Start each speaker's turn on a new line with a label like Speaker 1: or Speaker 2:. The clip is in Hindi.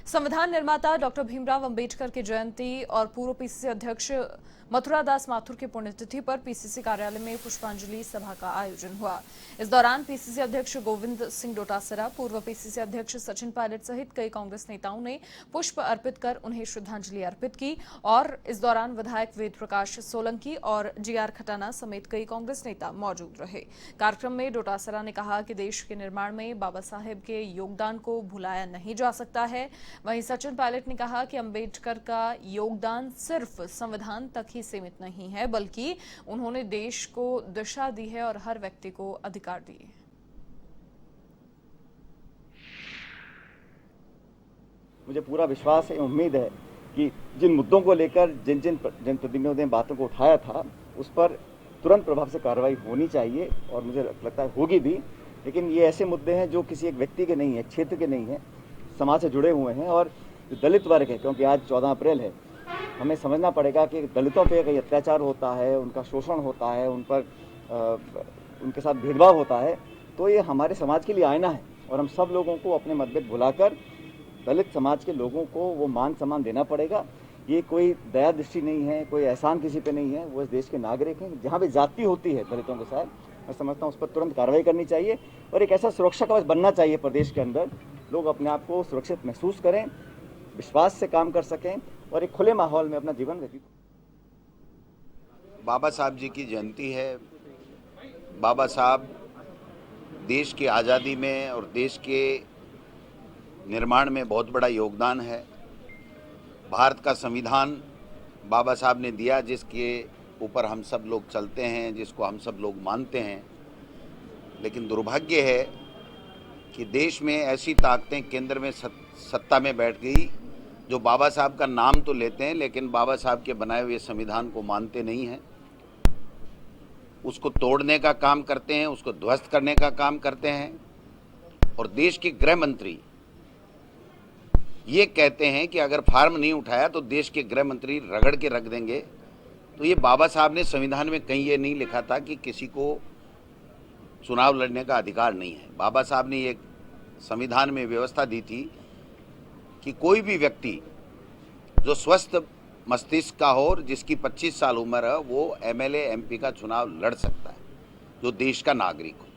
Speaker 1: संविधान निर्माता डॉक्टर भीमराव अंबेडकर की जयंती और पूर्व पीसीसी अध्यक्ष मथुरा दास माथुर की पुण्यतिथि पर पीसीसी कार्यालय में पुष्पांजलि सभा का आयोजन हुआ। इस दौरान पीसीसी अध्यक्ष गोविंद सिंह डोटासरा, पूर्व पीसीसी अध्यक्ष सचिन पायलट सहित कई कांग्रेस नेताओं ने पुष्प अर्पित कर उन्हें श्रद्धांजलि अर्पित की। और इस दौरान विधायक वेद प्रकाश सोलंकी और जीआर खटाना समेत कई कांग्रेस नेता मौजूद रहे। कार्यक्रम में डोटासरा ने कहा कि देश के निर्माण में बाबा साहेब के योगदान को भुलाया नहीं जा सकता है। वहीं सचिन पायलट ने कहा कि अंबेडकर का योगदान सिर्फ संविधान तक ही सीमित नहीं है, बल्कि उन्होंने देश को दिशा दी है और हर व्यक्ति को अधिकार दिए।
Speaker 2: मुझे पूरा विश्वास है, उम्मीद है कि जिन मुद्दों को लेकर जिन जनप्रतिनिधियों ने बातों को उठाया था, उस पर तुरंत प्रभाव से कार्रवाई होनी चाहिए और मुझे लगता है होगी भी। लेकिन ये ऐसे मुद्दे हैं जो किसी एक व्यक्ति के नहीं है, क्षेत्र के नहीं है, समाज से जुड़े हुए हैं। और जो दलित वर्ग है, क्योंकि आज 14 अप्रैल है, हमें समझना पड़ेगा कि दलितों पे कई अत्याचार होता है, उनका शोषण होता है, उन पर उनके साथ भेदभाव होता है। तो ये हमारे समाज के लिए आईना है और हम सब लोगों को अपने मतभेद भुलाकर दलित समाज के लोगों को वो मान सम्मान देना पड़ेगा। ये कोई दया दृष्टि नहीं है, कोई एहसान किसी पे नहीं है, वो इस देश के नागरिक हैं। जहाँ भी जाति होती है दलितों के साथ, मैं समझता हूँ उस पर तुरंत कार्रवाई करनी चाहिए और एक ऐसा सुरक्षा कवच बनना चाहिए प्रदेश के अंदर, लोग अपने आप को सुरक्षित महसूस करें, विश्वास से काम कर सकें और एक खुले माहौल में अपना जीवन व्यतीत।
Speaker 3: बाबा साहब जी की जयंती है। बाबा साहब देश की आज़ादी में और देश के निर्माण में बहुत बड़ा योगदान है। भारत का संविधान बाबा साहब ने दिया, जिसके ऊपर हम सब लोग चलते हैं, जिसको हम सब लोग मानते हैं। लेकिन दुर्भाग्य है कि देश में ऐसी ताकतें केंद्र में सत्ता में बैठ गई जो बाबा साहब का नाम तो लेते हैं, लेकिन बाबा साहब के बनाए हुए संविधान को मानते नहीं हैं। उसको तोड़ने का काम करते हैं, उसको ध्वस्त करने का काम करते हैं। और देश के गृह मंत्री ये कहते हैं कि अगर फार्म नहीं उठाया तो देश के गृह मंत्री रगड़ के रख देंगे। तो ये बाबा साहब ने संविधान में कहीं ये नहीं लिखा था कि किसी को चुनाव लड़ने का अधिकार नहीं है। बाबा साहब ने ये संविधान में व्यवस्था दी थी कि कोई भी व्यक्ति जो स्वस्थ मस्तिष्क का हो और जिसकी 25 साल उम्र है, वो एमएलए एमपी का चुनाव लड़ सकता है, जो देश का नागरिक हो।